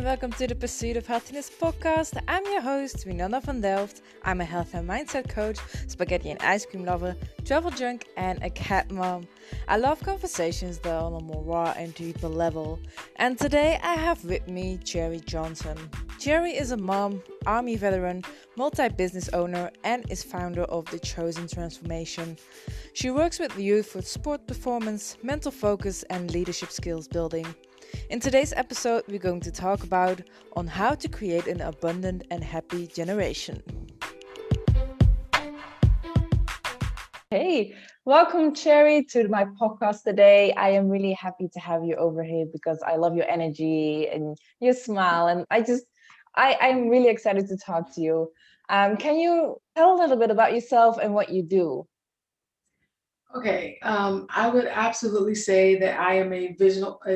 and welcome to the Pursuit of Happiness podcast. I'm your host, Winona van Delft. I'm a health and mindset coach, spaghetti and ice cream lover, travel junk, and a cat mom. I love conversations that are on a more raw and deeper level. And today I have with me Cherry Johnson. Cherry is a mom, army veteran, multi-business owner, and is founder of The Chosen Transformation. She works with youth with sport performance, mental focus, and leadership skills building. In today's episode, we're going to talk about on how to create an abundant and happy generation. Hey, welcome Cherry to my podcast today. I am really happy to have you over here because I love your energy and your smile, and I'm really excited to talk to you. Can you tell a little bit about yourself and what you do? Okay, I would absolutely say that I am a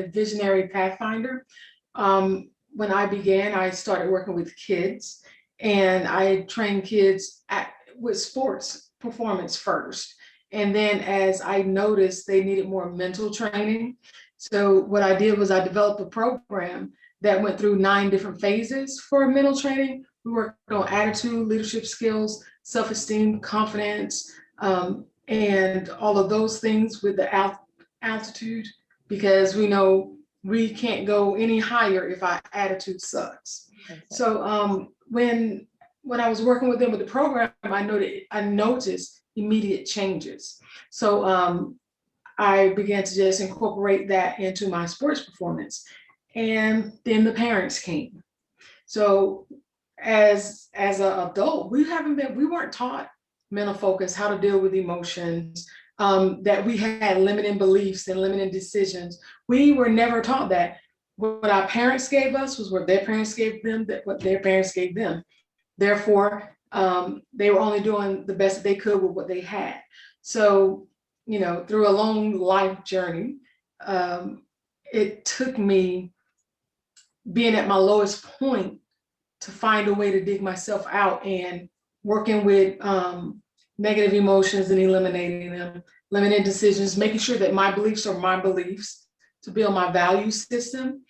visionary Pathfinder. When I began, I started working with kids, and I trained kids with sports performance first. And then as I noticed they needed more mental training, so what I did was I developed a program that went through 9 different phases for mental training. We worked on attitude, leadership skills, self-esteem, confidence, and all of those things with the altitude, because we know we can't go any higher if our attitude sucks. Okay. So when I was working with them with the program, I noticed immediate changes. So I began to just incorporate that into my sports performance, and then the parents came. So as an adult, we weren't taught mental focus, how to deal with emotions, that we had limiting beliefs and limiting decisions. We were never taught that. What our parents gave us was what their parents gave them, what their parents gave them. Therefore, they were only doing the best that they could with what they had. So, through a long life journey, it took me being at my lowest point to find a way to dig myself out, and working with negative emotions and eliminating them, limiting decisions, making sure that my beliefs are my beliefs, to build my value system,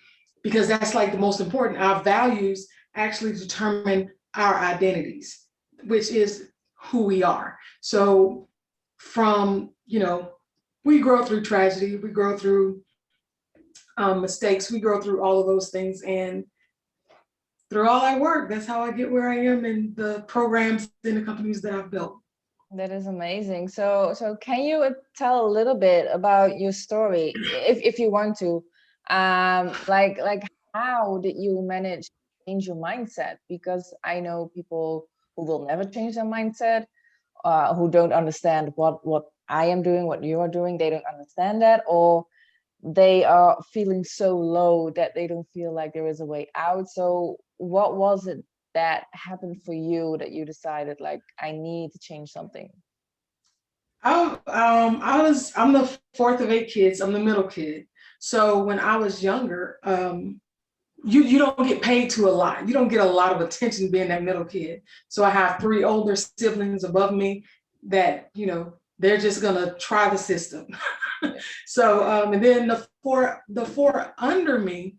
because that's like the most important. Our values actually determine our identities, which is who we are. So from, we grow through tragedy, we grow through mistakes, we grow through all of those things, and through all I work, that's how I get where I am in the programs and the companies that I've built. That is amazing. So can you tell a little bit about your story, if you want to? Like how did you manage to change your mindset? Because I know people who will never change their mindset, who don't understand what I am doing, what you are doing. They don't understand that, or they are feeling so low that they don't feel like there is a way out. So what was it that happened for you that you decided, like, I need to change something? I'm the 4th of 8 kids. I'm the middle kid. So when I was younger, you don't get paid to a lot. You don't get a lot of attention being that middle kid. So I have 3 older siblings above me that, they're just gonna try the system. So and then the four under me,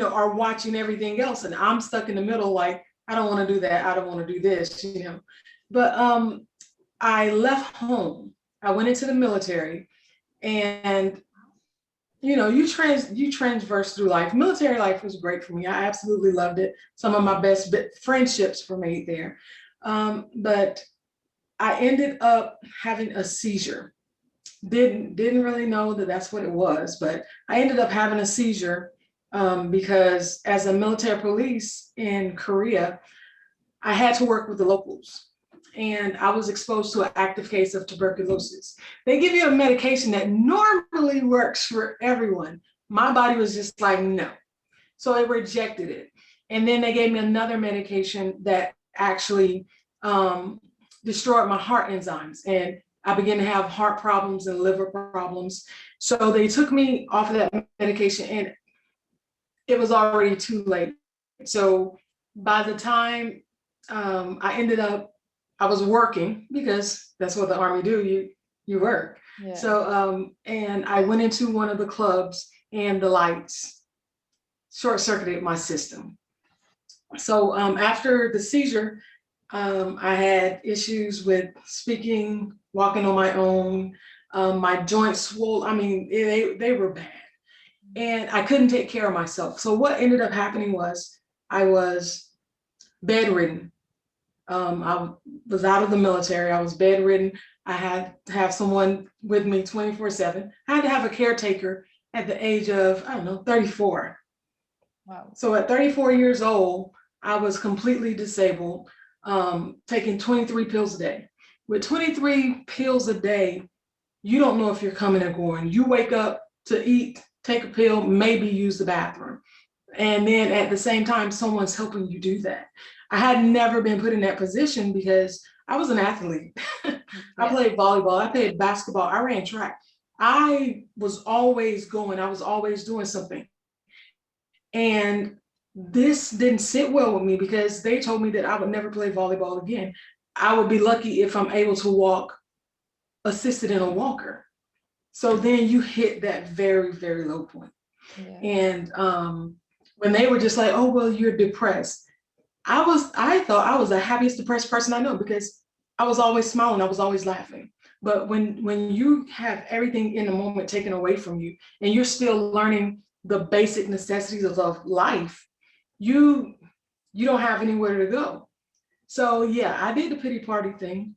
are watching everything else, and I'm stuck in the middle, like, I don't want to do that, I don't want to do this, But I left home. I went into the military, and you transverse through life. Military life was great for me. I absolutely loved it. Some of my best friendships were made there. But I ended up having a seizure. Didn't really know that that's what it was, but I ended up having a seizure because as a military police in Korea, I had to work with the locals, and I was exposed to an active case of tuberculosis. They give you a medication that normally works for everyone. My body was just like, no. So they rejected it. And then they gave me another medication that actually destroyed my heart enzymes. And I began to have heart problems and liver problems. So they took me off of that medication, and it was already too late. So by the time I was working, because that's what the Army do, you work. Yeah. So and I went into one of the clubs, and the lights short-circuited my system. So after the seizure, I had issues with speaking, walking on my own. My joints swole. I mean, they were bad. And I couldn't take care of myself. So what ended up happening was I was bedridden. I was out of the military. I was bedridden. I had to have someone with me 24/7. I had to have a caretaker at the age of, I don't know, 34. Wow. So at 34 years old, I was completely disabled, taking 23 pills a day. With 23 pills a day, you don't know if you're coming or going. You wake up to eat, take a pill, maybe use the bathroom. And then at the same time, someone's helping you do that. I had never been put in that position because I was an athlete. I played volleyball, I played basketball, I ran track. I was always going, I was always doing something. And this didn't sit well with me because they told me that I would never play volleyball again. I would be lucky if I'm able to walk assisted in a walker. So then you hit that very, very low point. Yeah. And when they were just like, oh, well, you're depressed. I thought I was the happiest depressed person I know because I was always smiling, I was always laughing. But when you have everything in the moment taken away from you and you're still learning the basic necessities of life, you don't have anywhere to go. So yeah, I did the pity party thing.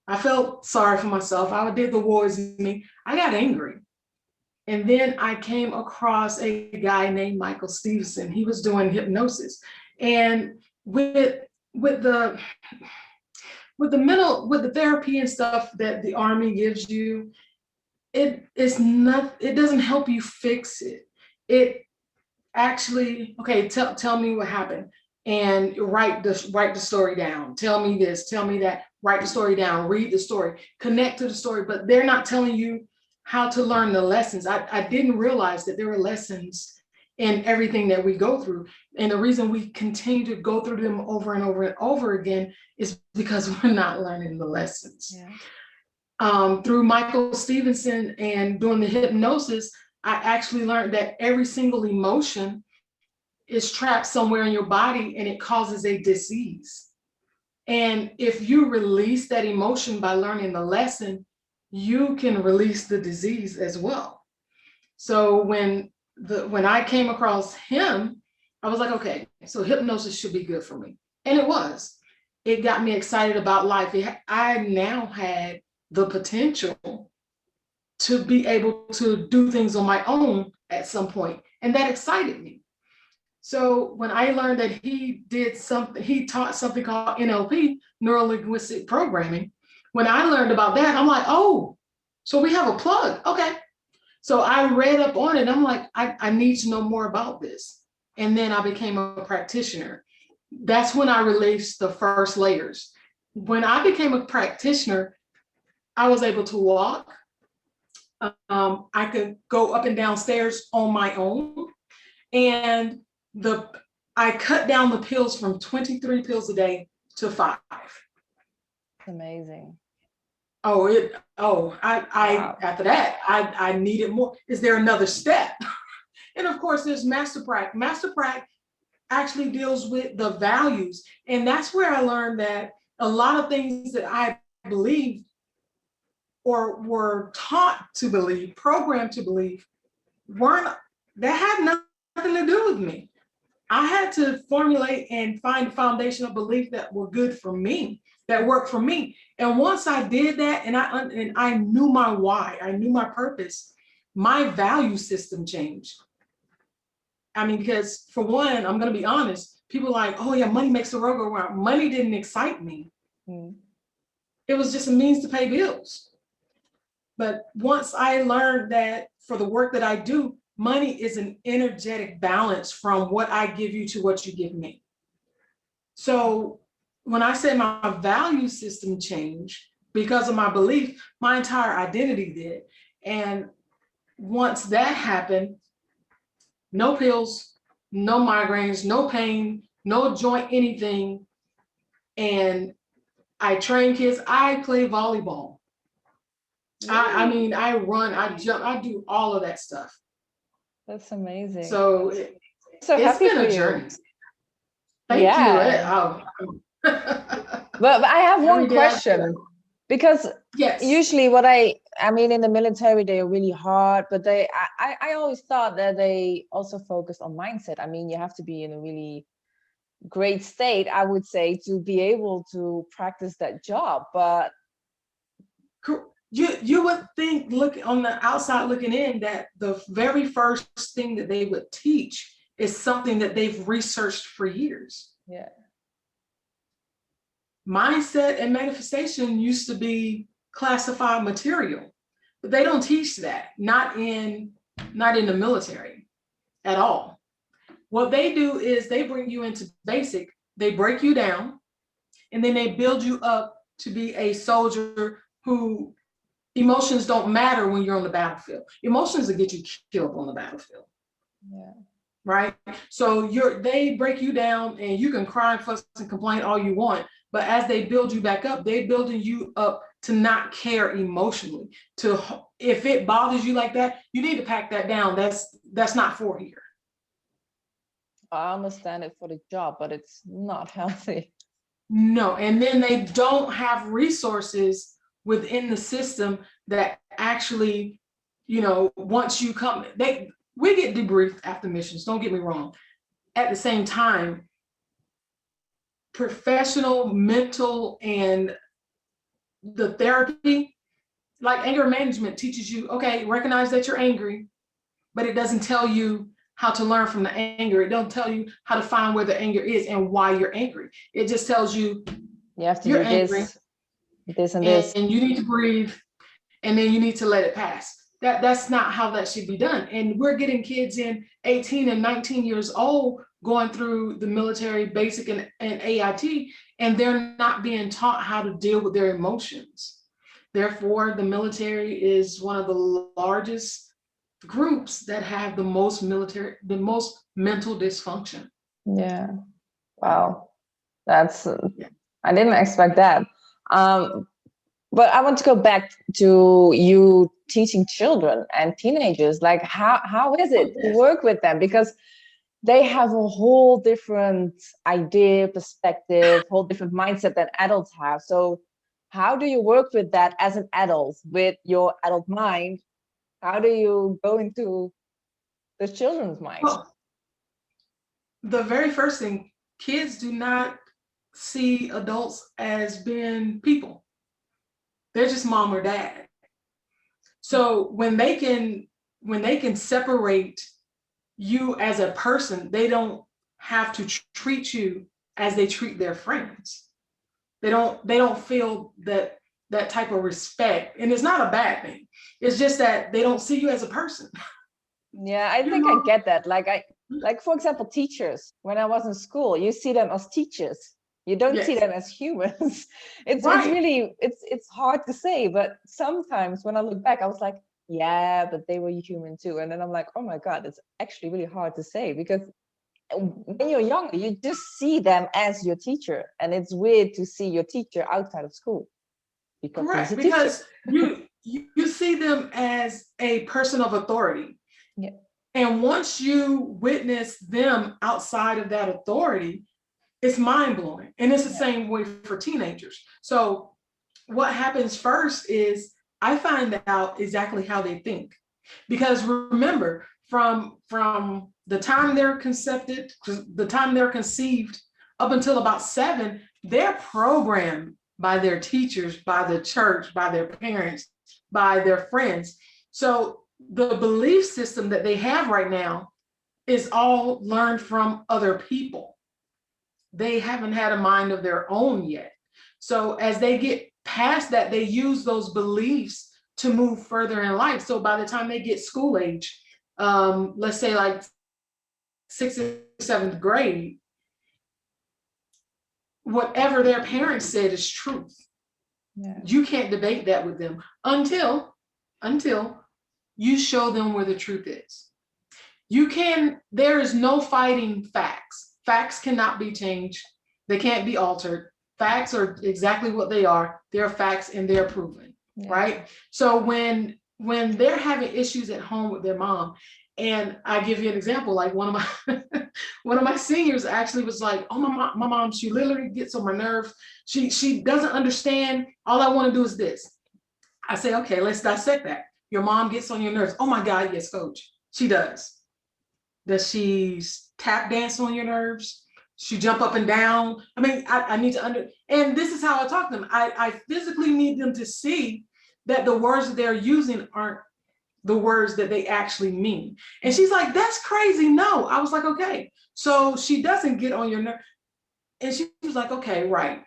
I felt sorry for myself. I did the woe is me. I got angry. And then I came across a guy named Michael Stevenson. He was doing hypnosis. And with the therapy and stuff that the Army gives you, it doesn't help you fix it. It actually, okay, tell me what happened and write the story down. Tell me this, tell me that, write the story down, read the story, connect to the story, but they're not telling you how to learn the lessons. I didn't realize that there were lessons in everything that we go through. And the reason we continue to go through them over and over and over again is because we're not learning the lessons. Yeah. Through Michael Stevenson and doing the hypnosis, I actually learned that every single emotion is trapped somewhere in your body and it causes a disease. And if you release that emotion by learning the lesson, you can release the disease as well. So when I came across him, I was like, okay, so hypnosis should be good for me. And it was. It got me excited about life. I now had the potential to be able to do things on my own at some point, and that excited me. So when I learned that he taught something called NLP, neuro-linguistic programming. When I learned about that, I'm like, oh, so we have a plug. Okay. So I read up on it. I'm like, I need to know more about this. And then I became a practitioner. That's when I released the first layers. When I became a practitioner, I was able to walk. I could go up and down stairs on my own. And I cut down the pills from 23 pills a day to 5. Amazing. Wow. After that, I needed more. Is there another step? And of course, there's Master Prac. Master Prac actually deals with the values. And that's where I learned that a lot of things that I believed or were taught to believe, programmed to believe, that had nothing to do with me. I had to formulate and find a foundation of belief that were good for me, that worked for me. And once I did that, and I knew my why, I knew my purpose, my value system changed. I mean, because for one, I'm going to be honest, people are like, oh yeah, money makes the world go round. Money didn't excite me. It was just a means to pay bills. But once I learned that for the work that I do, money is an energetic balance from what I give you to what you give me. So when I say my value system changed because of my belief, my entire identity did. And once that happened, no pills, no migraines, no pain, no joint anything. And I train kids. I play volleyball. I mean, I run, I jump, I do all of that stuff. That's amazing. So So It's happy been for a you. journey. Thank you. Yeah. Oh. But I have one Every day question, because yes. usually I mean, in the military, they are really hard, but I always thought that they also focus on mindset. I mean, you have to be in a really great state, I would say, to be able to practice that job. But You would think, look on the outside looking in, that the very first thing that they would teach is something that they've researched for years. yeah. Mindset and manifestation used to be classified material, but they don't teach that, not in the military at all. What they do is they bring you into basic, they break you down, and then they build you up to be a soldier who emotions don't matter when you're on the battlefield. Emotions will get you killed on the battlefield. Yeah. Right? So they break you down, and you can cry and fuss and complain all you want, but as they build you back up, they're building you up to not care emotionally. If it bothers you like that, you need to pack that down. That's not for here. I understand it for the job, but it's not healthy. No, and then they don't have resources within the system that actually, once you come, we get debriefed after missions, don't get me wrong. At the same time, professional, mental, and the therapy, like anger management, teaches you, okay, recognize that you're angry, but it doesn't tell you how to learn from the anger. It don't tell you how to find where the anger is and why you're angry. It just tells you You have to you're do angry, this and this. and you need to breathe, and then you need to let it pass. That's not how that should be done. And we're getting kids in 18 and 19 years old going through the military basic and AIT, and they're not being taught how to deal with their emotions. Therefore, the military is one of the largest groups that have the most mental dysfunction. Yeah. Wow. That's I didn't expect that. But I want to go back to you teaching children and teenagers. Like, how is it to work with them? Because they have a whole different idea, perspective, whole different mindset than adults have. So how do you work with that as an adult with your adult mind? How do you go into the children's mind? Well, the very first thing, kids do not see adults as being people. They're just mom or dad. So when they can separate you as a person, they don't have to treat you as they treat their friends. They don't feel that type of respect, and it's not a bad thing. It's just that they don't see you as a person. Yeah, I think I get that. Like for example, teachers. When I was in school, you see them as teachers. You don't see them as humans. It's really it's hard to say, but sometimes when I look back, I was like, yeah, but they were human too. And then I'm like, oh my God, it's actually really hard to say, because when you're younger, you just see them as your teacher, and it's weird to see your teacher outside of school Correct, because you see them as a person of authority. Yeah. And once you witness them outside of that authority, it's mind-blowing. And it's the same way for teenagers. So what happens first is I find out exactly how they think. Because remember, from the time they're conceived up until about 7, they're programmed by their teachers, by the church, by their parents, by their friends. So the belief system that they have right now is all learned from other people. They haven't had a mind of their own yet. So as they get past that, they use those beliefs to move further in life. So by the time they get school age, let's say like 6th or 7th grade, whatever their parents said is truth. Yeah. You can't debate that with them until you show them where the truth is. There is no fighting facts. Facts cannot be changed. They can't be altered. Facts are exactly what they are. They're facts and they're proven, right? So when they're having issues at home with their mom, and I give you an example, like one of One of my seniors actually was like, oh, my mom, she literally gets on my nerves. She doesn't understand. All I want to do is this. I say, okay, let's dissect that. Your mom gets on your nerves. Oh my God, yes, coach. She does. Does she tap dance on your nerves? She jump up and down? I mean, I need to and this is how I talk to them. I physically need them to see that the words that they're using aren't the words that they actually mean. And she's like, that's crazy. No. I was like, okay. So she doesn't get on your nerve. And she was like, okay, right.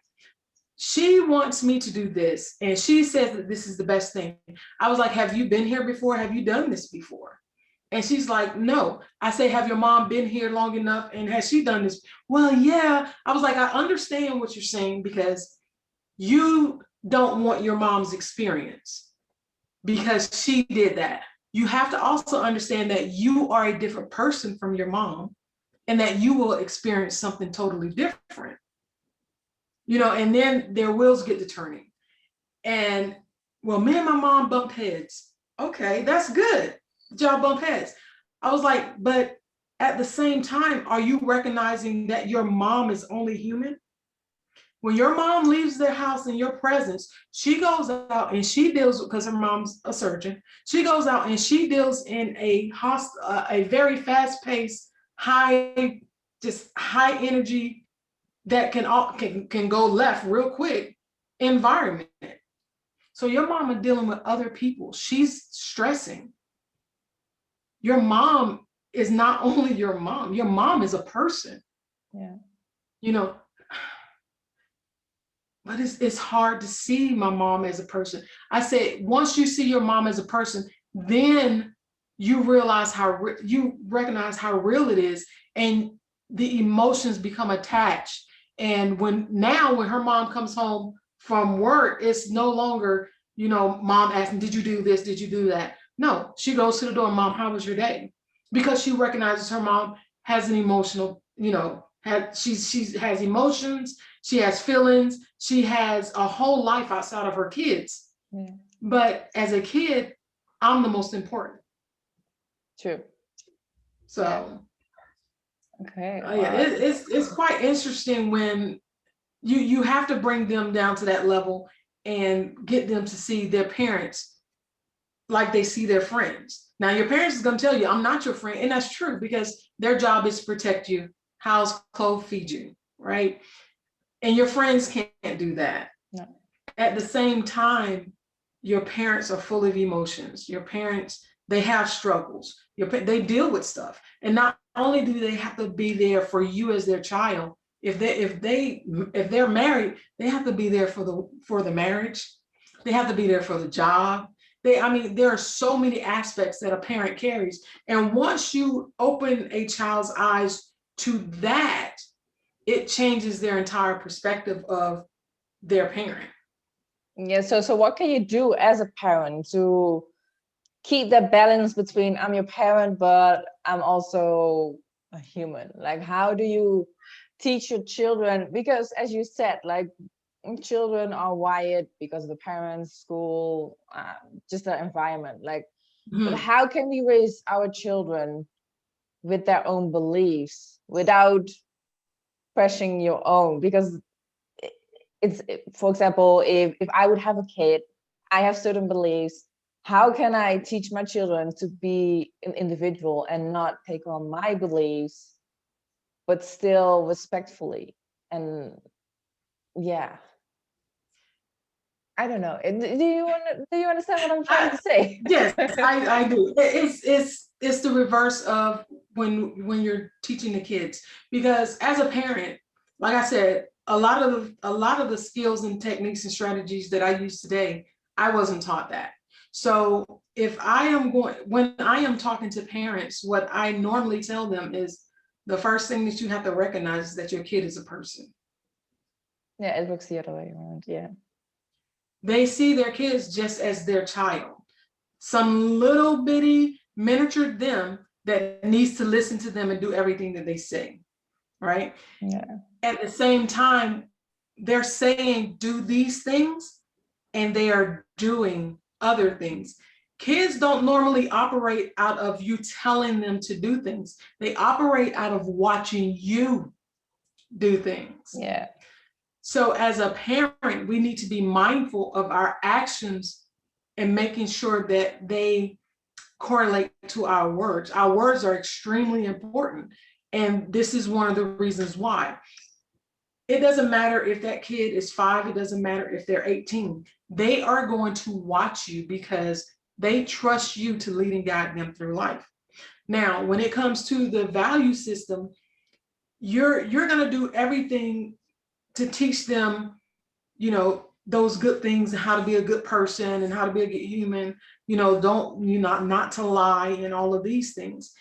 She wants me to do this. And she says that this is the best thing. I was like, have you been here before? Have you done this before? And she's like, no. I say, have your mom been here long enough? And has she done this? Well, yeah. I was like, I understand what you're saying because you don't want your mom's experience because she did that. You have to also understand that you are a different person from your mom and that you will experience something totally different. You know, and then their wheels get to turning. And well, me and my mom bumped heads. Okay, that's good. Y'all bump heads. I was like, but at the same time, are you recognizing that your mom is only human? When your mom leaves their house in your presence, she goes out and she deals, because her mom's a surgeon, she goes out and she deals in a very fast-paced, just high energy that can go left real quick environment. So your mama dealing with other people, she's stressing. Your mom is not only your mom is a person. Yeah. You know, but it's hard to see my mom as a person. I say, once you see your mom as a person, then you realize you recognize how real it is, and the emotions become attached. And when her mom comes home from work, it's no longer, you know, mom asking, did you do this? Did you do that? No, she goes to the door, mom, how was your day? Because she recognizes her mom has an emotional, you know, she has emotions, she has feelings, she has a whole life outside of her kids. Yeah. But as a kid, I'm the most important. True. So yeah. Okay. Yeah, it's quite interesting when you have to bring them down to that level and get them to see their parents like they see their friends. Now, your parents is going to tell you, I'm not your friend. And that's true, because their job is to protect you, house, clothe, feed you, right? And your friends can't do that. No. At the same time, your parents are full of emotions. Your parents, they have struggles. They deal with stuff. And not only do they have to be there for you as their child, if they're married, they have to be there for the marriage. They have to be there for the job. There are so many aspects that a parent carries. And once you open a child's eyes to that, it changes their entire perspective of their parent. Yeah. So what can you do as a parent to keep that balance between I'm your parent, but I'm also a human? Like, how do you teach your children? Because as you said, like, children are wired because of the parents, school, just the environment. Like, but how can we raise our children with their own beliefs without crushing your own? Because for example, if I would have a kid, I have certain beliefs. How can I teach my children to be an individual and not take on my beliefs, but still respectfully? And yeah, I don't know. Do you understand what I'm trying to say? Yes, I do. It's the reverse of when you're teaching the kids, because as a parent, like I said, a lot of the skills and techniques and strategies that I use today, I wasn't taught that. So when I am talking to parents, what I normally tell them is the first thing that you have to recognize is that your kid is a person. Yeah, it works the other way around. Yeah. They see their kids just as their child, some little bitty miniature them that needs to listen to them and do everything that they say, right? Yeah. At the same time, they're saying do these things and they are doing other things. Kids don't normally operate out of you telling them to do things. They operate out of watching you do things. Yeah. So as a parent, we need to be mindful of our actions and making sure that they correlate to our words. Our words are extremely important. And this is one of the reasons why. It doesn't matter if that kid is 5, it doesn't matter if they're 18. They are going to watch you because they trust you to lead and guide them through life. Now, when it comes to the value system, you're going to do everything to teach them, those good things, how to be a good person and how to be a good human, not to lie and all of these things.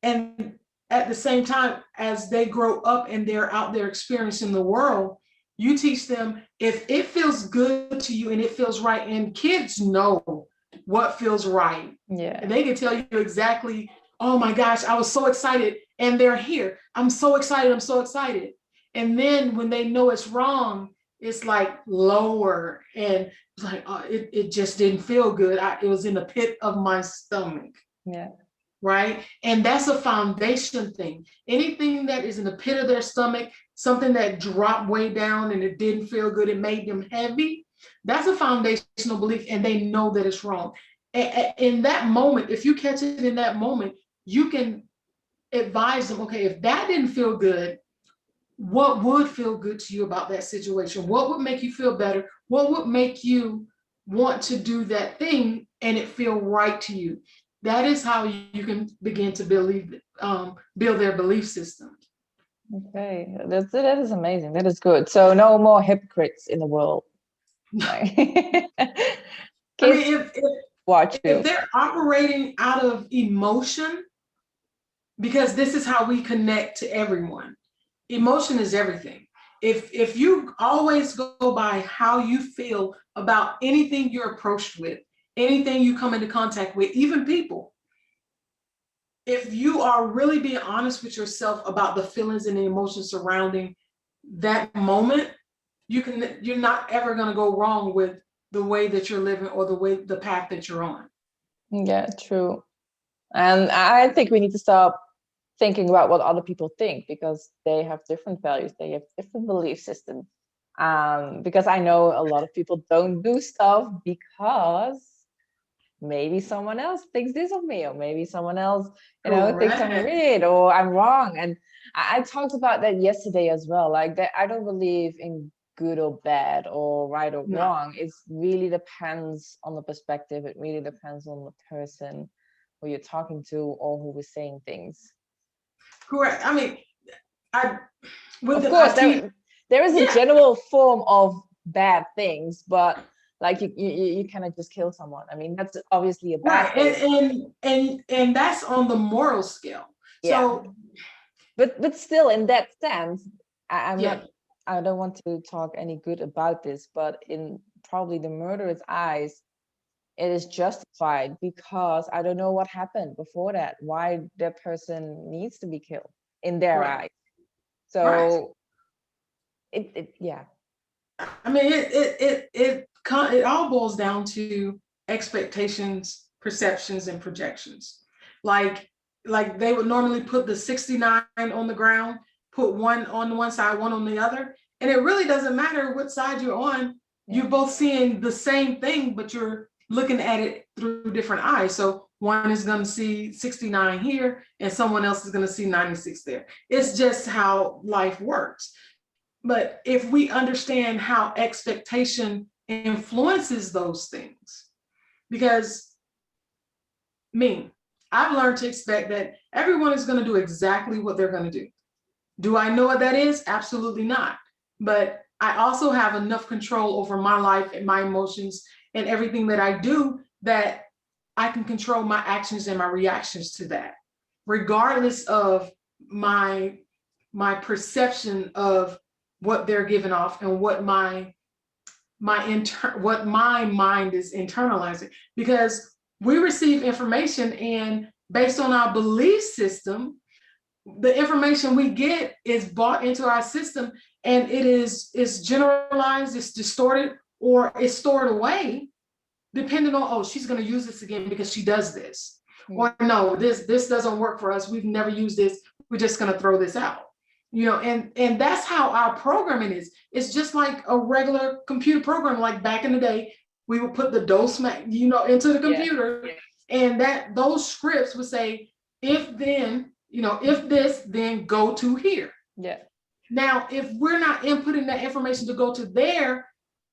And at the same time, as they grow up and they're out there experiencing the world, you teach them if it feels good to you and it feels right. And kids know what feels right. Yeah. And they can tell you exactly, oh my gosh, I was so excited. And they're here. I'm so excited. I'm so excited. And then when they know it's wrong, it's like lower. And it's like, oh, it just didn't feel good. It was in the pit of my stomach. Yeah. Right. And that's a foundation thing. Anything that is in the pit of their stomach, something that dropped way down and it didn't feel good, it made them heavy. That's a foundational belief, and they know that it's wrong. In that moment, if you catch it in that moment, you can advise them, okay, if that didn't feel good, what would feel good to you about that situation? What would make you feel better? What would make you want to do that thing and it feel right to you? That is how you can begin to build their belief system. Okay, that is amazing. That is good. So no more hypocrites in the world. I mean, if they're operating out of emotion, because this is how we connect to everyone. Emotion is everything. If you always go by how you feel about anything you're approached with, anything you come into contact with, even people, if you are really being honest with yourself about the feelings and the emotions surrounding that moment, you're not ever going to go wrong with the way that you're living or the path that you're on. Yeah, true. And I think we need to stop thinking about what other people think, because they have different values, they have different belief systems. Because I know a lot of people don't do stuff because maybe someone else thinks this of me, or maybe someone else, thinks I'm weird or I'm wrong. And I talked about that yesterday as well, like that I don't believe in good or bad or right or wrong. It really depends on the perspective. It really depends on the person who you're talking to or who is saying things. Correct. I mean, there is a general form of bad things, but like you cannot just kill someone. I mean, that's obviously a bad thing. And that's on the moral scale. Yeah. So, but still, in that sense, I don't want to talk any good about this, but in probably the murderer's eyes, it is justified because I don't know what happened before that, why that person needs to be killed in their eyes. So it I mean, it all boils down to expectations, perceptions, and projections. Like they would normally put the 69 on the ground, put one on one side, one on the other. And it really doesn't matter what side you're on. Yeah. You're both seeing the same thing, but you're looking at it through different eyes. So one is going to see 69 here and someone else is going to see 96 there. It's just how life works. But if we understand how expectation influences those things, because I've learned to expect that everyone is going to do exactly what they're going to do. Do I know what that is? Absolutely not. But I also have enough control over my life and my emotions and everything that I do that I can control my actions and my reactions to that, regardless of my perception of what they're giving off and what my mind is internalizing. Because we receive information, and based on our belief system, the information we get is bought into our system, and it's generalized, it's distorted, or it's stored away. depending on, oh, she's going to use this again because she does this. Mm. Or no, this doesn't work for us. We've never used this. We're just going to throw this out. And that's how our programming is. It's just like a regular computer program. Like back in the day, we would put the DOS, into the computer, and those scripts would say, if then, if this, then go to here. Yeah. Now, if we're not inputting that information to go to there,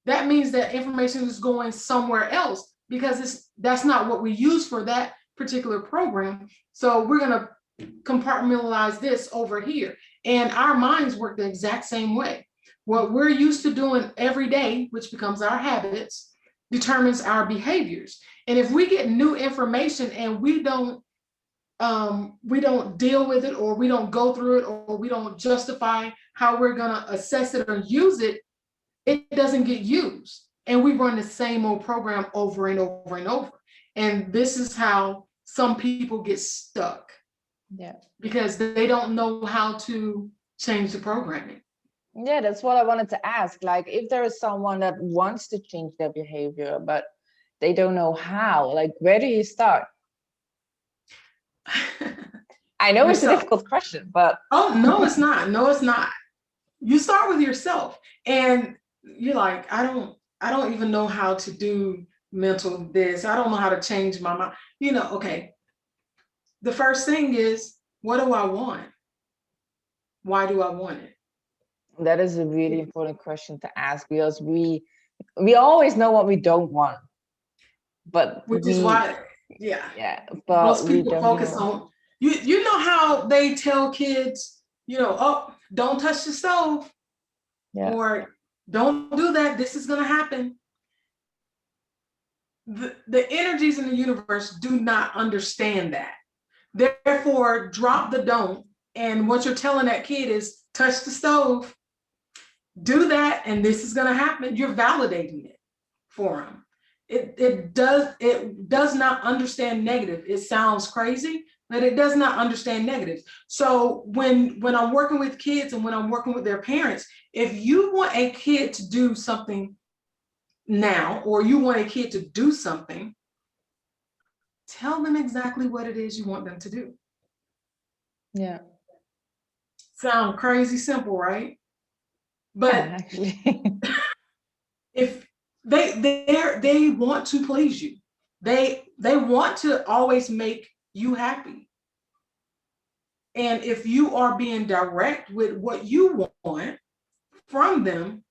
that means that information is going somewhere else, because that's not what we use for that particular program. So we're going to compartmentalize this over here. And our minds work the exact same way. What we're used to doing every day, which becomes our habits, determines our behaviors. And if we get new information and we don't deal with it, or we don't go through it, or we don't justify how we're going to assess it or use it, it doesn't get used. And we run the same old program over and over and over. And this is how some people get stuck. Yeah. Because they don't know how to change the programming. Yeah, that's what I wanted to ask. Like, if there is someone that wants to change their behavior, but they don't know how, like, where do you start? I know it's a difficult question, but. Oh, no, it's not. No, it's not. You start with yourself, and you're like, I don't even know how to do mental this. I don't know how to change my mind. Okay. The first thing is, what do I want? Why do I want it? That is a really important question to ask, because we always know what we don't want, but is why, but most people focus on, you know how they tell kids, oh, don't touch the stove, or don't do that, this is going to happen. The energies in the universe do not understand that. Therefore, drop the don't. And what you're telling that kid is, touch the stove, do that, and this is going to happen. You're validating it for them. It does not understand negative. It sounds crazy, but it does not understand negative. So when I'm working with kids and when I'm working with their parents, if you want a kid to do something now, or you want a kid to do something, tell them exactly what it is you want them to do. Yeah. Sound crazy simple, right? But actually, if they want to please you, they want to always make you happy. And if you are being direct with what you want from them,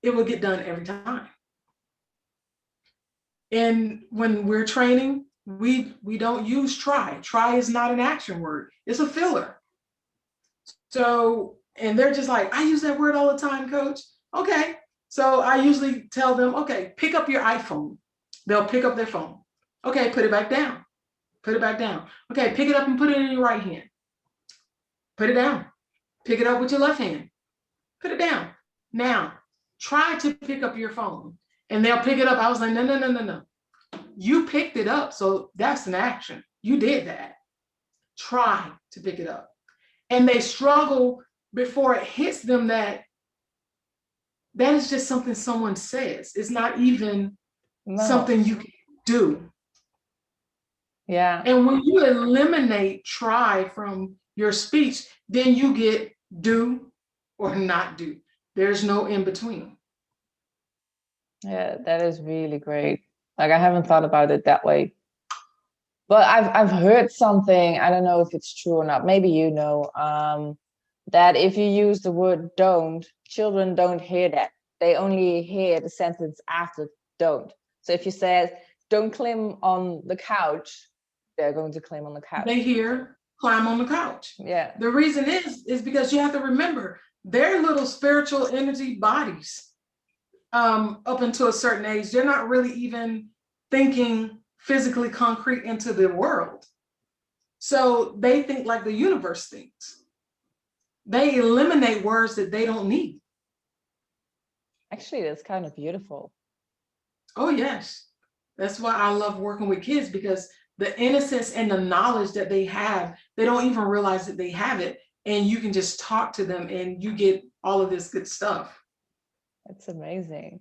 it will get done every time. And when we're training, we don't use try. Try is not an action word. It's a filler. So, and they're just like, I use that word all the time, coach. Okay. So I usually tell them, okay, pick up your iPhone. They'll pick up their phone. Okay, put it back down. Put it back down. Okay, pick it up and put it in your right hand. Put it down. Pick it up with your left hand. Put it down. Now, try to pick up your phone. And they'll pick it up. I was like, no. You picked it up, so that's an action. You did that. Try to pick it up. And they struggle before it hits them that is just something someone says. It's not even something you can do. Yeah. And when you eliminate try from your speech, then you get do or not do. There's no in between. Yeah, that is really great. Like, I haven't thought about it that way. But I've heard something, I don't know if it's true or not, maybe you know, that if you use the word don't, children don't hear that. They only hear the sentence after don't. So if you said, don't climb on the couch, they're going to climb on the couch. They hear climb on the couch. Yeah. The reason is because you have to remember, their little spiritual energy bodies, up until a certain age, they're not really even thinking physically concrete into the world. So they think like the universe thinks. They eliminate words that they don't need. Actually, that's kind of beautiful. Oh, yes. That's why I love working with kids, because the innocence and the knowledge that they have, they don't even realize that they have it. And you can just talk to them and you get all of this good stuff. That's amazing.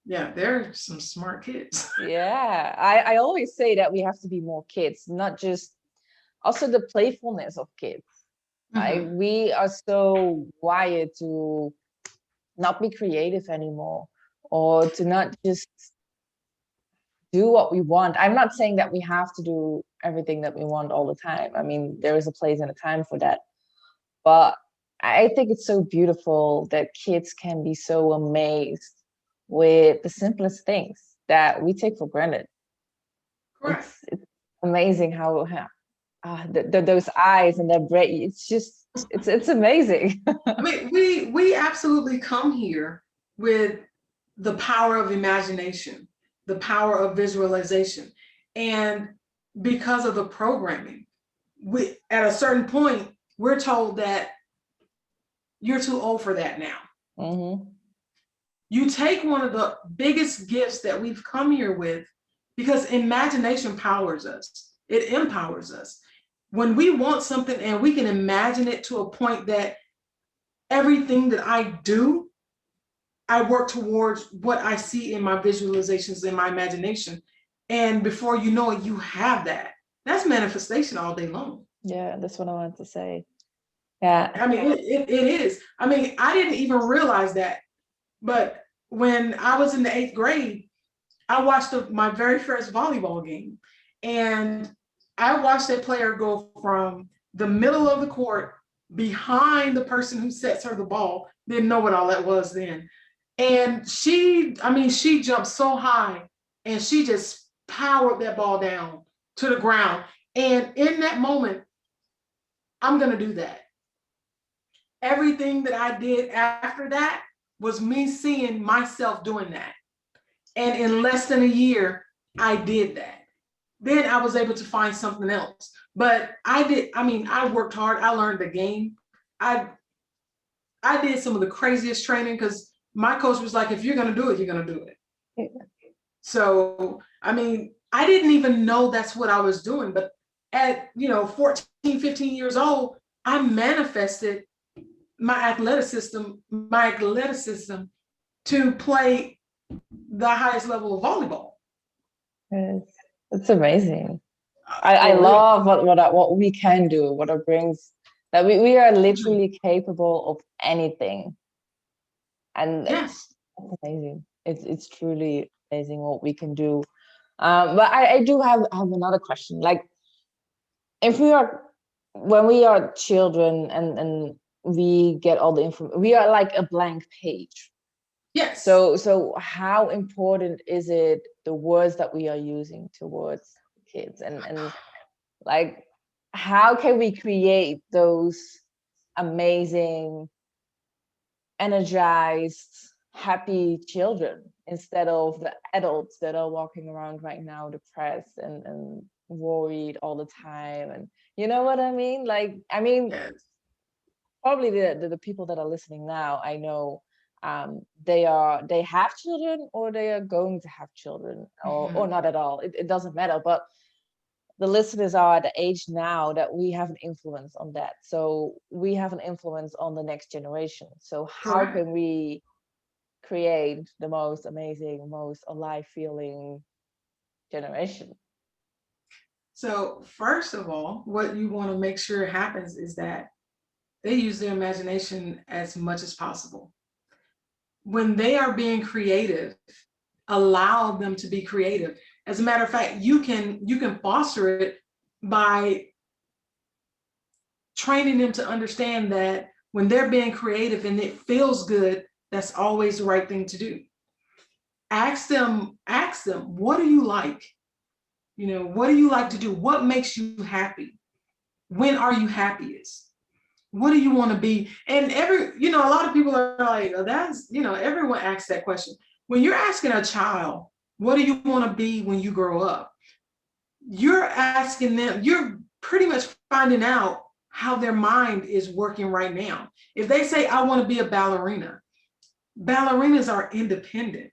Yeah, they're some smart kids. Yeah, I always say that we have to be more kids, not just also the playfulness of kids. Like Mhm. we are so wired to not be creative anymore, or to not just do what we want. I'm not saying that we have to do everything that we want all the time. I mean, there is a place and a time for that. But I think it's so beautiful that kids can be so amazed with the simplest things that we take for granted. Correct. It's amazing how those eyes and their brain. It's just it's amazing. I mean, we absolutely come here with the power of imagination, the power of visualization. And because of the programming, we at a certain point, we're told that you're too old for that now. Mm-hmm. You take one of the biggest gifts that we've come here with, because imagination powers us. It empowers us. When we want something and we can imagine it to a point that everything that I do, I work towards what I see in my visualizations, in my imagination. And before you know it, you have that. That's manifestation all day long. Yeah, that's what I wanted to say. Yeah. I mean, it is. I mean, I didn't even realize that. But when I was in the 8th grade, I watched my very first volleyball game. And I watched that player go from the middle of the court behind the person who sets her the ball. Didn't know what all that was then. And she jumped so high and she just powered that ball down to the ground. And in that moment, I'm going to do that. Everything that I did after that was me seeing myself doing that. And in less than a year, I did that. Then I was able to find something else. But I worked hard. I learned the game. I did some of the craziest training because my coach was like, if you're going to do it, you're going to do it. Yeah. So, I mean, I didn't even know that's what I was doing. But at, 14, 15 years old, I manifested my athleticism to play the highest level of volleyball. It's amazing. I love what we can do, what it brings, that we are literally capable of anything. And yes, it's amazing. It's truly amazing what we can do. But I do have another question. Like, when we are children and we get all the information, we are like a blank page. Yes. So how important is it, the words that we are using towards kids, and like, how can we create those amazing, energized, happy children instead of the adults that are walking around right now depressed and worried all the time? And you know what I mean? Like, I mean, yes. Probably the people that are listening now, I know they have children, or they are going to have children, or not at all. It doesn't matter. But the listeners are at the age now that we have an influence on that. So we have an influence on the next generation. So how can we create the most amazing, most alive feeling generation? So first of all, what you want to make sure happens is that they use their imagination as much as possible. When they are being creative, allow them to be creative. As a matter of fact, you can foster it by training them to understand that when they're being creative and it feels good, that's always the right thing to do. Ask them, what do you like? What do you like to do? What makes you happy? When are you happiest? What do you want to be? And a lot of people are like, oh, everyone asks that question. When you're asking a child, what do you want to be when you grow up? You're asking them, you're pretty much finding out how their mind is working right now. If they say, I want to be a ballerina, ballerinas are independent.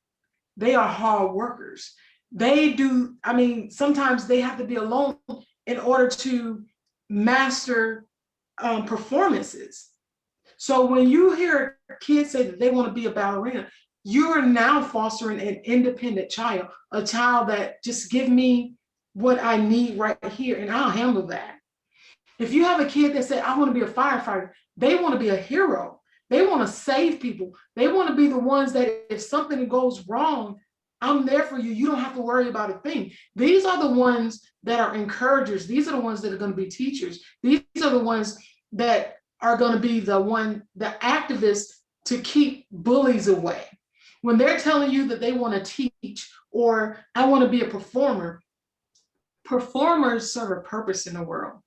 They are hard workers. Sometimes they have to be alone in order to master performances. So when you hear kids say that they want to be a ballerina, you are now fostering an independent child, a child that just give me what I need right here and I'll handle that. If you have a kid that said, I want to be a firefighter, they want to be a hero. They want to save people. They want to be the ones that if something goes wrong, I'm there for you. You don't have to worry about a thing. These are the ones that are encouragers. These are the ones that are going to be teachers. These are the ones that are going to be the activists to keep bullies away. When they're telling you that they want to teach or I want to be a performer, performers serve a purpose in the world.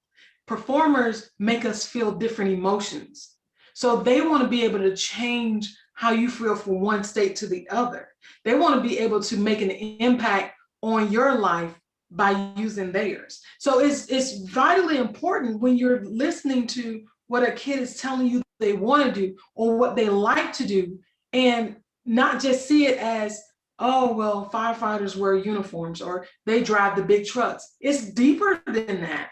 Performers make us feel different emotions. So they want to be able to change how you feel from one state to the other. They want to be able to make an impact on your life by using theirs. So it's vitally important when you're listening to what a kid is telling you they want to do or what they like to do, and not just see it as, oh, well, firefighters wear uniforms or they drive the big trucks. It's deeper than that.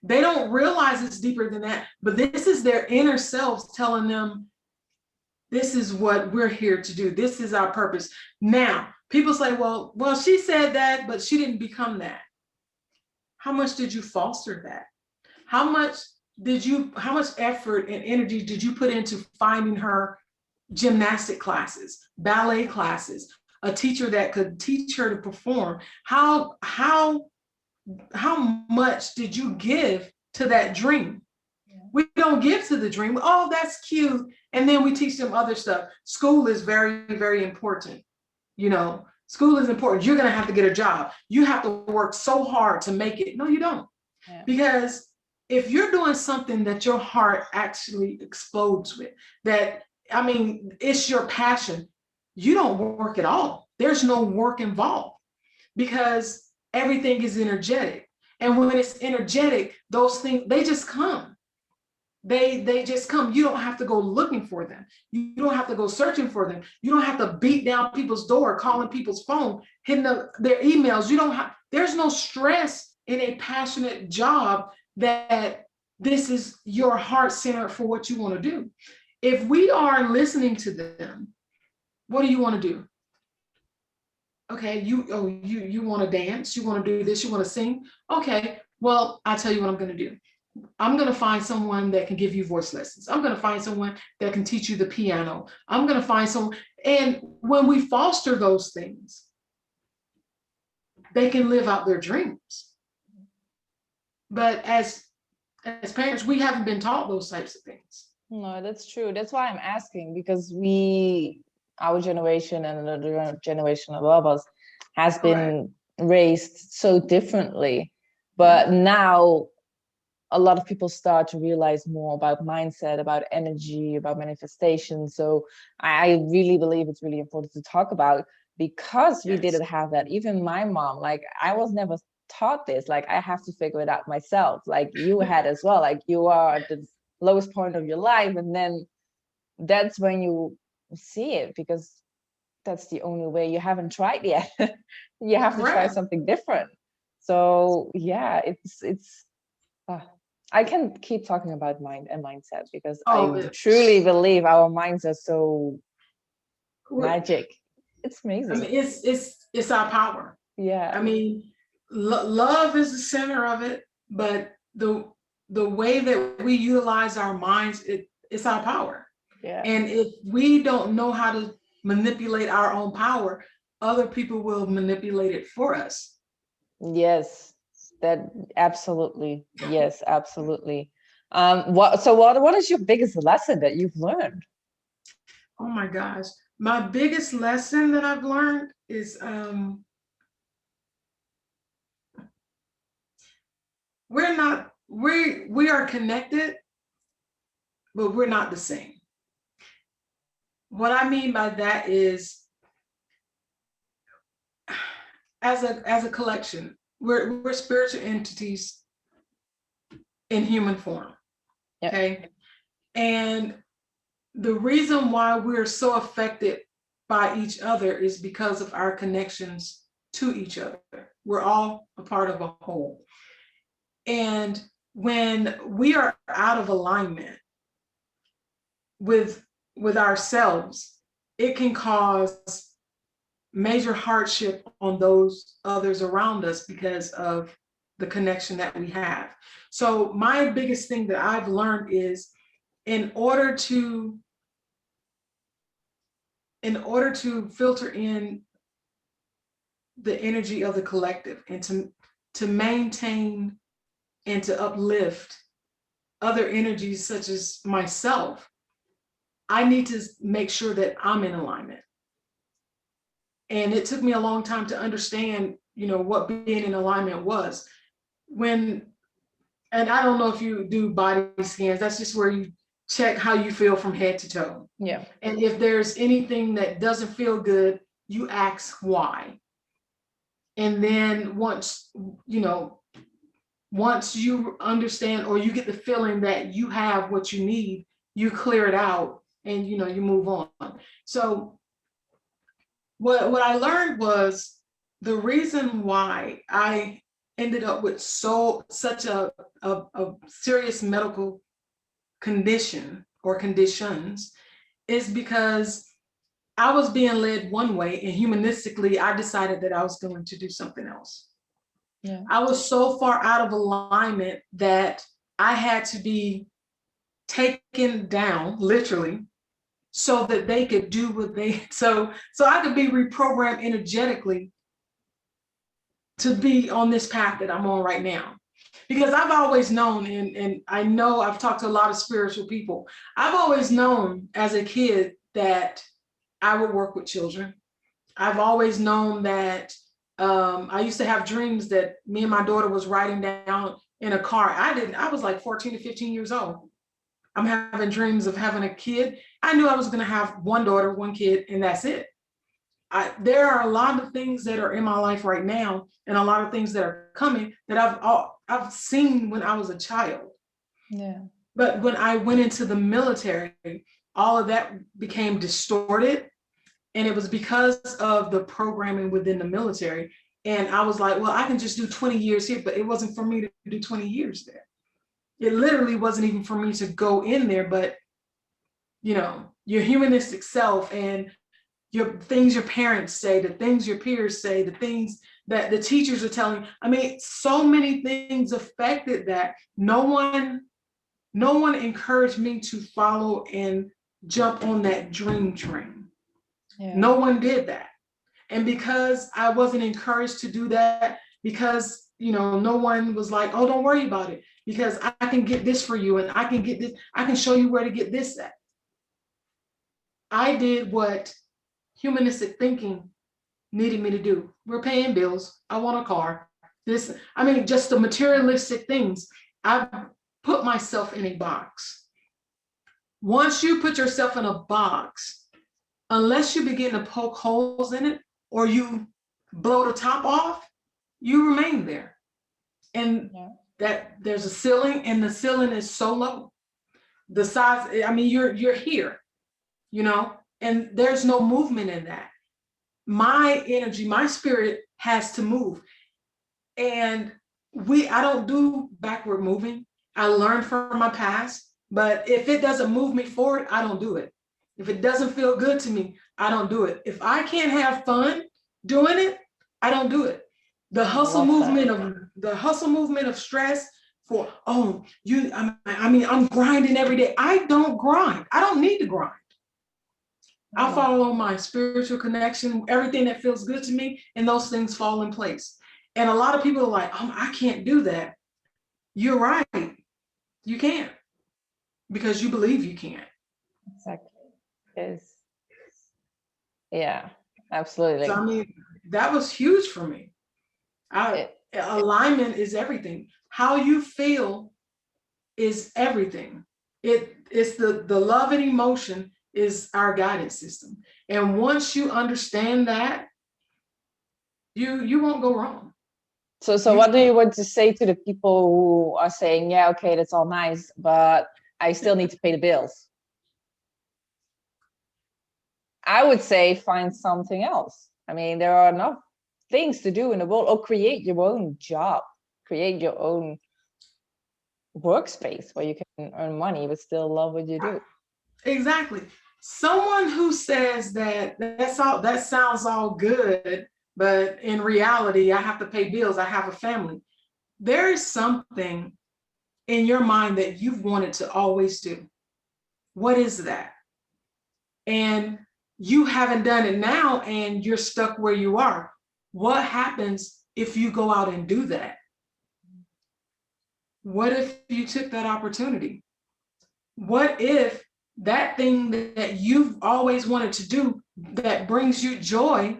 They don't realize it's deeper than that, but this is their inner selves telling them, this is what we're here to do. This is our purpose. Now, people say, well, she said that, but she didn't become that. How much did you foster that? How much effort and energy did you put into finding her gymnastic classes, ballet classes, a teacher that could teach her to perform? How much did you give to that dream? Yeah. We don't give to the dream. Oh, that's cute. And then we teach them other stuff. School is very, very important. School is important. You're going to have to get a job. You have to work so hard to make it. No, you don't. Yeah. Because if you're doing something that your heart actually explodes with, it's your passion, you don't work at all. There's no work involved because everything is energetic. And when it's energetic, those things, they just come. They just come. You don't have to go looking for them. You don't have to go searching for them. You don't have to beat down people's door, calling people's phone, hitting their emails. There's no stress in a passionate job that this is your heart center for what you want to do. If we are listening to them, what do you want to do? Okay, you want to dance, you want to do this, you want to sing. Okay, well, I'll tell you what I'm going to do. I'm going to find someone that can give you voice lessons. I'm going to find someone that can teach you the piano. I'm going to find someone. And when we foster those things, they can live out their dreams. But as parents, we haven't been taught those types of things. No, that's true. That's why I'm asking, because our generation and the generation above us has been raised so differently. But now a lot of people start to realize more about mindset, about energy, about manifestation. So I really believe it's really important to talk about, because we didn't have that. Even my mom, like, I was never taught this. Like, I have to figure it out myself. Like you had as well. Like, you are at the lowest point of your life, and then that's when you see it, because that's the only way. You haven't tried yet. You have to try something different. So yeah, it's I can keep talking about mind and mindset, because I truly believe our minds are so magic. It's amazing. I mean, it's our power. Yeah. I mean, love is the center of it, but the way that we utilize our minds, it's our power. Yeah. And if we don't know how to manipulate our own power, other people will manipulate it for us. Yes. That absolutely. Yes, absolutely. What is your biggest lesson that you've learned? Oh my gosh. My biggest lesson that I've learned is we are connected, but we're not the same. What I mean by that is, as a collection, we're spiritual entities in human form. Yep. Okay. And the reason why we're so affected by each other is because of our connections to each other. We're all a part of a whole. And when we are out of alignment with ourselves, it can cause major hardship on those others around us because of the connection that we have. So my biggest thing that I've learned is in order to filter in the energy of the collective and to maintain and to uplift other energies such as myself, I need to make sure that I'm in alignment. And it took me a long time to understand, what being in alignment was. And I don't know if you do body scans, that's just where you check how you feel from head to toe. Yeah. And if there's anything that doesn't feel good, you ask why. And then once you understand, or you get the feeling that you have what you need, you clear it out and you move on. So what I learned was the reason why I ended up with such a serious medical condition or conditions is because I was being led one way, and humanistically, I decided that I was going to do something else. Yeah. I was so far out of alignment that I had to be taken down, literally, so that they could do what they, so I could be reprogrammed energetically to be on this path that I'm on right now. Because I've always known, and I know I've talked to a lot of spiritual people, I've always known as a kid that I would work with children. I've always known that I used to have dreams that me and my daughter was riding down in a car. I was like 14 to 15 years old. I'm having dreams of having a kid. I knew I was going to have one daughter, one kid, and that's it. There are a lot of things that are in my life right now, and a lot of things that are coming that I've seen when I was a child. Yeah. But when I went into the military, all of that became distorted. And it was because of the programming within the military. And I was like, well, I can just do 20 years here, but it wasn't for me to do 20 years there. It literally wasn't even for me to go in there, but your humanistic self and your things your parents say, the things your peers say, the things that the teachers are telling. I mean, so many things affected that. No one encouraged me to follow and jump on that dream train. Yeah. No one did that. And because I wasn't encouraged to do that, because no one was like, oh, don't worry about it, because I can get this for you, and I can get this, I can show you where to get this at. I did what humanistic thinking needed me to do. We're paying bills. I want a car. Just the materialistic things. I put myself in a box. Once you put yourself in a box, unless you begin to poke holes in it or you blow the top off, you remain there. And that there's a ceiling, and the ceiling is so low. The size, you're here, and there's no movement in that. My energy, my spirit has to move. And I don't do backward moving. I learned from my past, but if it doesn't move me forward, I don't do it. If it doesn't feel good to me, I don't do it. If I can't have fun doing it, I don't do it. The hustle movement of stress for, I'm grinding every day. I don't grind. I don't need to grind. I'll follow my spiritual connection, everything that feels good to me, and those things fall in place. And a lot of people are like, I can't do that. You're right. You can't, because you believe you can't. Exactly. Yeah, absolutely. So, that was huge for me. Alignment is everything. How you feel is everything. It's the love and emotion is our guidance system. And once you understand that, you won't go wrong. So what do you want to say to the people who are saying, yeah, okay, that's all nice, but I still need to pay the bills? I would say find something else. There are enough things to do in the world, or create your own job, create your own workspace where you can earn money but still love what you do. Exactly. Someone who says that sounds all good, but in reality, I have to pay bills, I have a family. There is something in your mind that you've wanted to always do. What is that? And you haven't done it now and you're stuck where you are. What happens if you go out and do that? What if you took that opportunity? What if that thing that you've always wanted to do that brings you joy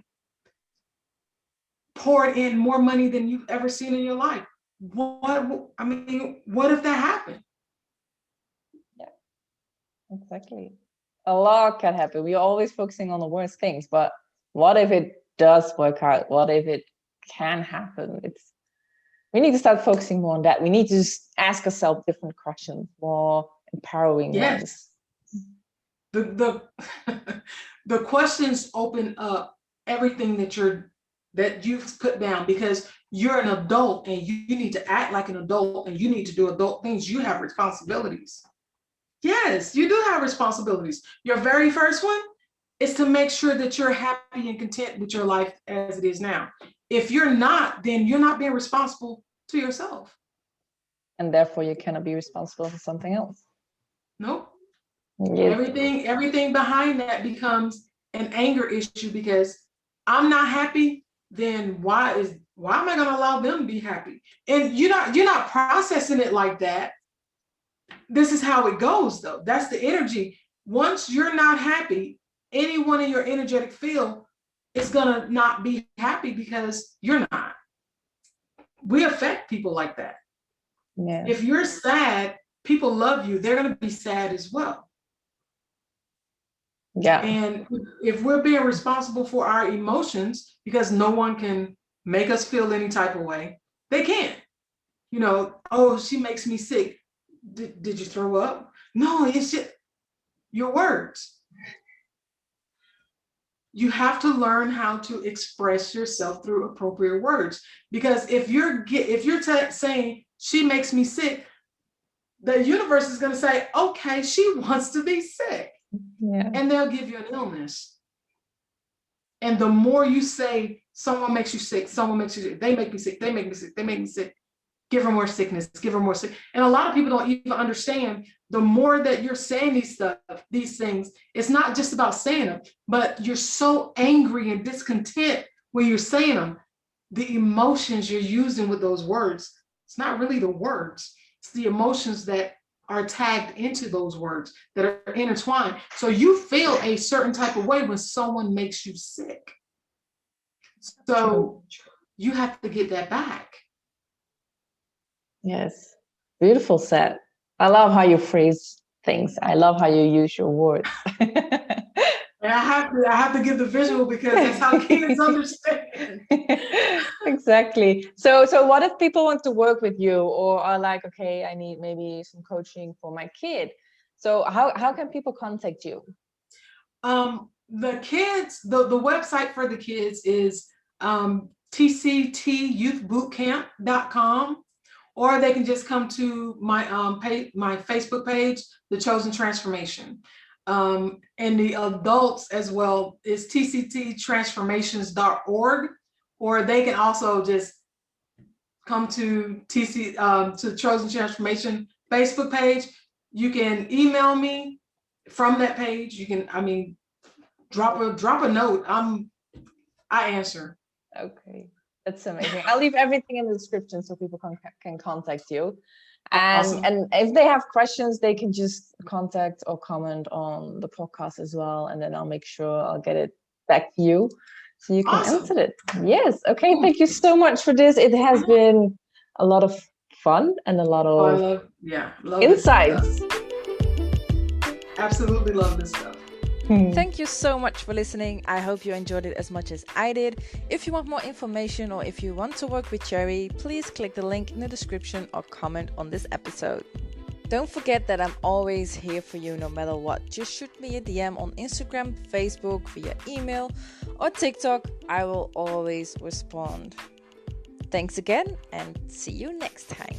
poured in more money than you've ever seen in your life? What if that happened? Yeah, exactly. A lot can happen. We're always focusing on the worst things, but what if it does work out? What if it can happen? We need to start focusing more on that. We need to just ask ourselves different questions, more empowering ones. The the questions open up everything that you've put down, because you're an adult and you need to act like an adult and you need to do adult things. You have responsibilities. Yes, you do have responsibilities. Your very first one is to make sure that you're happy and content with your life as it is now. If you're not, then you're not being responsible to yourself. And therefore you cannot be responsible for something else. Nope. Yes. Everything behind that becomes an anger issue, because I'm not happy, then why am I going to allow them to be happy? And you're not processing it like that. This is how it goes, though. That's the energy. Once you're not happy, anyone in your energetic field is going to not be happy because you're not. We affect people like that. Yeah. If you're sad, people love you. They're going to be sad as well. Yeah. And if we're being responsible for our emotions, because no one can make us feel any type of way, they can't. Oh, she makes me sick. Did you throw up? No, it's just your words. You have to learn how to express yourself through appropriate words. Because if you're saying she makes me sick, the universe is going to say, okay, she wants to be sick. Yeah. And they'll give you an illness. And the more you say, someone makes you sick, someone makes you sick, they make me sick, they make me sick, they make me sick, give her more sickness, give her more sick. And a lot of people don't even understand, the more that you're saying these things, it's not just about saying them, but you're so angry and discontent when you're saying them. The emotions you're using with those words, it's not really the words, it's the emotions that are tagged into those words that are intertwined. So you feel a certain type of way when someone makes you sick. So you have to get that back. Yes. Beautiful said. I love how you phrase things. I love how you use your words. And I have to give the visual, because that's how kids understand. Exactly. So what if people want to work with you, or are like, okay, I need maybe some coaching for my kid? So how can people contact you? The kids, the website for the kids is TCT Youth Boot Camp.com, or they can just come to my my Facebook page, The Chosen Transformation. And the adults as well is tcttransformations.org, or they can also just come to to Chosen Transformation Facebook page. You can email me from that page. You can, drop a note. I answer. Okay, that's amazing. I'll leave everything in the description so people can contact you. And Awesome. And if they have questions, they can just contact or comment on the podcast as well, and then I'll make sure I'll get it back to you so you can answer it. Yes. Okay. Thank you so much for this. It has been a lot of fun and a lot of love insights. Absolutely love this stuff. Thank you so much for listening. I hope you enjoyed it as much as I did. If you want more information, or if you want to work with Cherry, please click the link in the description or comment on this episode. Don't forget that I'm always here for you no matter what. Just shoot me a DM on Instagram, Facebook, via email or TikTok. I will always respond. Thanks again, and see you next time.